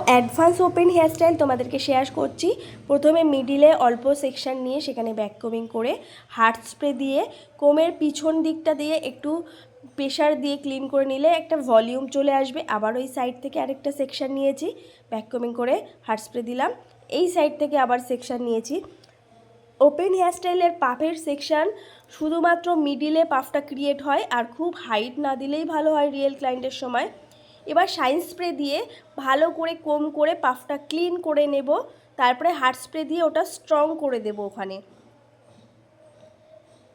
Advance open hairstyle তোমাদেরকে share করছি। প্রথমে মিডিলে অল্প সেকশন নিয়ে সেখানে ব্যাক কোমিং করে হার্ড স্প্রে দিয়ে কোমের পিছন দিকটা দিয়ে একটু প্রেশার দিয়ে ক্লিন করে নিলে একটা ভলিউম চলে আসবে। আবার ওই সাইড থেকে আরেকটা সেকশন নিয়েছি, ব্যাক কোমিং করে হার্ড স্প্রে দিলাম। এই সাইড থেকে আবার সেকশন নিয়েছি। ওপেন হেয়ারস্টাইলের পাফের সেকশন শুধুমাত্র মিডিলে পাফটা ক্রিয়েট হয়, আর খুব হাইট না দিলেই ভালো হয় রিয়েল ক্লায়েন্টের সময়। এবার শাইন স্প্রে দিয়ে ভালো করে কোম করে পাফটা ক্লিন করে নেব, তারপরে হার্ড স্প্রে দিয়ে ওটা স্ট্রং করে দেব। ওখানে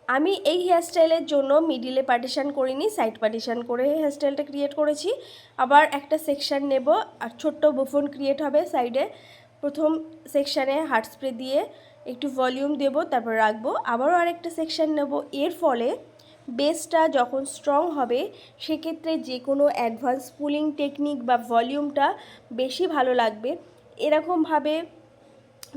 আমি এই হেয়ারস্টাইলের জন্য মিডিলে পার্টিশান করিনি, সাইড পার্টিশান করে হেয়ারস্টাইলটা ক্রিয়েট করেছি। আবার একটা সেকশন নেব আর ছোট্ট বুফন ক্রিয়েট হবে সাইডে। প্রথম সেকশানে হার্ড স্প্রে দিয়ে একটু ভলিউম দেব, তারপর রাখবো। আবারও আরেকটা সেকশন নেব। এর ফলে বেসটা যখন স্ট্রং হবে সেক্ষেত্রে যে কোনো অ্যাডভান্স পুলিং টেকনিক বা ভলিউমটা বেশি ভালো লাগবে। এরকমভাবে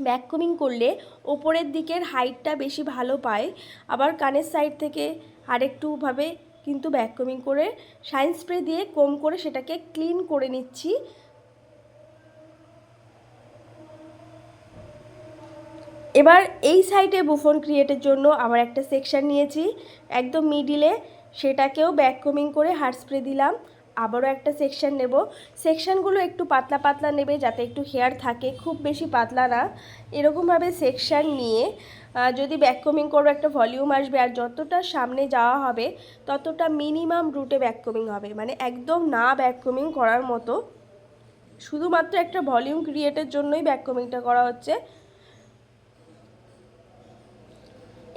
ব্যাক কোমিং করলে ওপরের দিকের হাইটটা বেশি ভালো পায়। আবার কানের সাইড থেকে আরেকটুভাবে কিন্তু ব্যাক কোমিং করে শাইন স্প্রে দিয়ে কোম করে সেটাকে ক্লিন করে নিচ্ছি। এবার এই সাইডে বুফন ক্রিয়েটের জন্য আবার একটা সেকশন নিয়েছি একদম মিডিলে, সেটাকেও ব্যাক কোমিং করে হার্ড স্প্রে দিলাম। আবারও একটা সেকশন নেব। সেকশনগুলো একটু পাতলা পাতলা নেবে যাতে একটু হেয়ার থাকে, খুব বেশি পাতলা না। এরকমভাবে সেকশন নিয়ে যদি ব্যাক কোমিং করবো একটা ভলিউম আসবে, আর যতটা সামনে যাওয়া হবে ততটা মিনিমাম রুটে ব্যাক কোমিং হবে, মানে একদম না ব্যাক কোমিং করার মতো। শুধুমাত্র একটা ভলিউম ক্রিয়েটের জন্যই ব্যাক কোমিংটা করা হচ্ছে।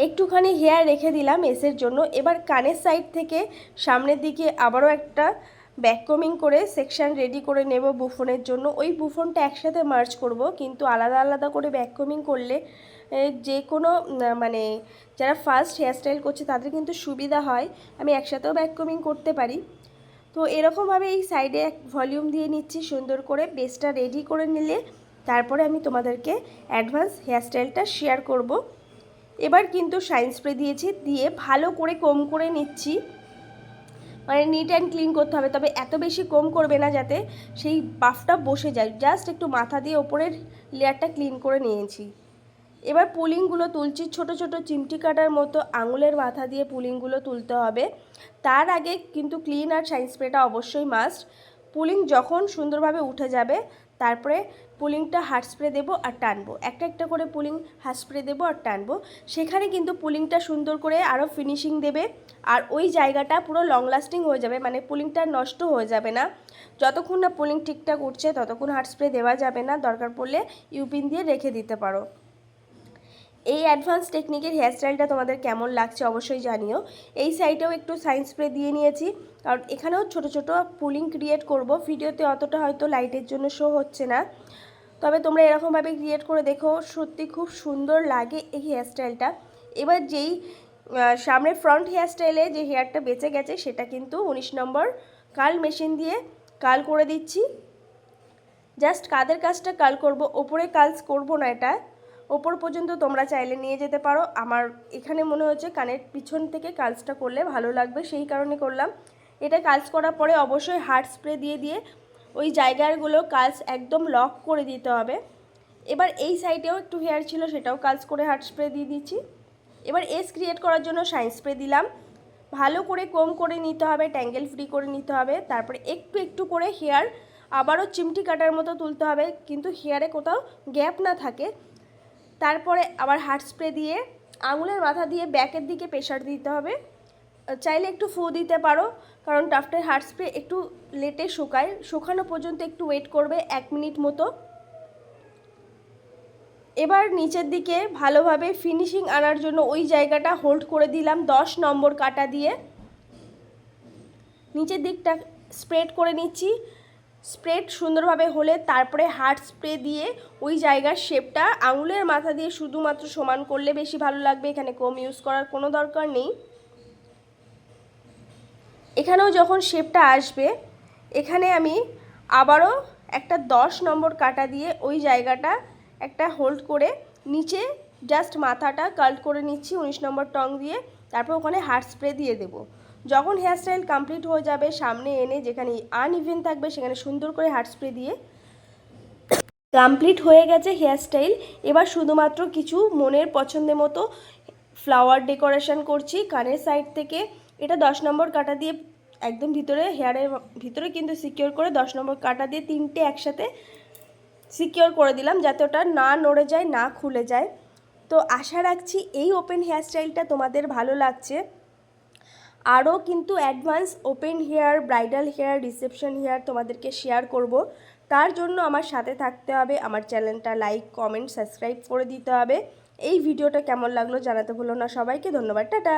একটুখানি হেয়ার রেখে দিলাম এসের জন্য। এবার কানের সাইড থেকে সামনের দিকে আবারও একটা ব্যাক কোমিং করে সেকশন রেডি করে নেব বুফনের জন্য। ওই বুফনটা একসাথে মার্চ করব, কিন্তু আলাদা আলাদা করে ব্যাক কোমিং করলে যে কোনো মানে যারা ফার্স্ট হেয়ারস্টাইল করছে তাদের কিন্তু সুবিধা হয়, আমি একসাথেও ব্যাক কোমিং করতে পারি। তো এরকমভাবে এই সাইডে এক ভলিউম দিয়ে নিচ্ছি সুন্দর করে। বেসটা রেডি করে নিলে তারপরে আমি তোমাদেরকে অ্যাডভান্স হেয়ারস্টাইলটা শেয়ার করব। এবার কিন্তু শাইন স্প্রে দিয়েছি, দিয়ে ভালো করে কোম করে নিচ্ছি, মানে নিট অ্যান্ড ক্লিন করতে হবে। তবে এত বেশি কোম করবে না যাতে সেই পাফটা বসে যায়, জাস্ট একটু মাথা দিয়ে ওপরের লেয়ারটা ক্লিন করে নিয়েছি। এবার পুলিংগুলো তুলছি, ছোট ছোট চিমটি কাটার মতো আঙুলের মাথা দিয়ে পুলিংগুলো তুলতে হবে। তার আগে কিন্তু ক্লিন আর শাইন স্প্রেটা অবশ্যই মাস্ট। পুলিং যখন সুন্দরভাবে উঠে যাবে তারপরে পুলিংটা হার্ড স্প্রে দেবো আর টানবো, একটা একটা করে পুলিং হার্ড স্প্রে দেবো আর টানবো। সেখানে কিন্তু পুলিংটা সুন্দর করে আরও ফিনিশিং দেবে, আর ওই জায়গাটা পুরো লং লাস্টিং হয়ে যাবে, মানে পুলিংটা নষ্ট হয়ে যাবে না। যতক্ষণ না পুলিং ঠিকঠাক উঠছে ততক্ষণ হার্ড স্প্রে দেওয়া যাবে না, দরকার পড়লে ইউপিন দিয়ে রেখে দিতে পারো। এই অ্যাডভান্স টেকনিকের হেয়ারস্টাইলটা তোমাদের কেমন লাগছে অবশ্যই জানিও। এই সাইডেও একটু শাইন স্প্রে দিয়ে নিয়েছি, কারণ এখানেও ছোট ছোট পুলিং ক্রিয়েট করব। ভিডিওতে অতটা হয়তো লাইটের জন্য শো হচ্ছে না, তবে তোমরা এরকমভাবে ক্রিয়েট করে দেখো, সত্যি খুব সুন্দর লাগে এই হেয়ারস্টাইলটা। এবার যেই সামনে ফ্রন্ট হেয়ারস্টাইলে যে হেয়ারটা বেঁচে গেছে সেটা কিন্তু 19 নম্বর কার্ল মেশিন দিয়ে কার্ল করে দিচ্ছি। জাস্ট কাঁধের কাজটা কার্ল করব, ওপরে কার্লস করব না। এটা ওপর পর্যন্ত তোমরা চাইলে নিয়ে যেতে পারো। আমার এখানে মনে হচ্ছে কানের পিছন থেকে কার্লসটা করলে ভালো লাগবে, সেই কারণে করলাম। এটা কার্লস করার পরে অবশ্যই হার্ড স্প্রে দিয়ে দিয়ে ওই জায়গাগুলো কার্লস একদম লক করে দিতে হবে। এবার এই সাইডেও একটু হেয়ার ছিল, সেটাও কার্লস করে হার্ড স্প্রে দিয়ে দিচ্ছি। এবার এস ক্রিয়েট করার জন্য শাইন স্প্রে দিলাম। ভালো করে কোম করে নিতে হবে, ট্যাঙ্গেল ফ্রি করে নিতে হবে। তারপরে একটু একটু করে হেয়ার আবারও চিমটি কাটার মতো তুলতে হবে, কিন্তু হেয়ারে কোথাও গ্যাপ না থাকে। তারপরে আবার হার্ড স্প্রে দিয়ে আঙুলের মাথা দিয়ে ব্যাকের দিকে প্রেশার দিতে হবে। চাইলে একটু ফু দিতে পারো, কারণ টাফটের হার্ড স্প্রে একটু লেটে শুকায়, শুকানো পর্যন্ত একটু ওয়েট করবে 1 মিনিট মতো। এবার নিচের দিকে ভালোভাবে ফিনিশিং আনার জন্য ওই জায়গাটা হোল্ড করে দিলাম 10 নম্বর কাটা দিয়ে। নিচের দিকটা স্প্রেড করে নিচ্ছি। স্প্রেড সুন্দরভাবে হলে তারপরে হার্ড স্প্রে দিয়ে ওই জায়গার শেপটা আঙুলের মাথা দিয়ে শুধুমাত্র সমান করলে বেশি ভালো লাগবে, এখানে কম ইউজ করার কোনো দরকার নেই। এখানেও যখন শেপটা আসবে, এখানে আমি আবারও একটা 10 নম্বর কাটা দিয়ে ওই জায়গাটা একটা হোল্ড করে নিচে জাস্ট মাথাটা কার্ল করে নিচ্ছি 19 নম্বর টং দিয়ে। তারপর ওখানে হার্ড স্প্রে দিয়ে দেবো। যখন হেয়ারস্টাইল কমপ্লিট হয়ে যাবে, সামনে এনে যেখানে আনইভেন থাকবে সেখানে সুন্দর করে হার্ড স্প্রে দিয়ে কমপ্লিট হয়ে গেছে হেয়ারস্টাইল। এবার শুধুমাত্র কিছু মনের পছন্দের মতো ফ্লাওয়ার ডেকোরেশন করছি কানের সাইড থেকে। এটা 10 নম্বর কাটা দিয়ে একদম ভিতরে, হেয়ারের ভিতরে কিন্তু সিকিওর করে 10 নম্বর কাটা দিয়ে তিনটে একসাথে সিকিওর করে দিলাম, যাতে ওটা না নড়ে যায়, না খুলে যায়। তো আশা রাখছি এই ওপেন হেয়ারস্টাইলটা তোমাদের ভালো লাগছে। আরও কিন্তু advance open hair, bridal hair, reception hair তোমাদেরকে শেয়ার করব। তার জন্য আমার সাথে থাকতে হবে, আমার চ্যানেলটা লাইক, কমেন্ট, সাবস্ক্রাইব করে দিতে হবে। এই ভিডিওটা কেমন লাগলো জানাতে ভুলো না। সবাইকে ধন্যবাদ, টাটা।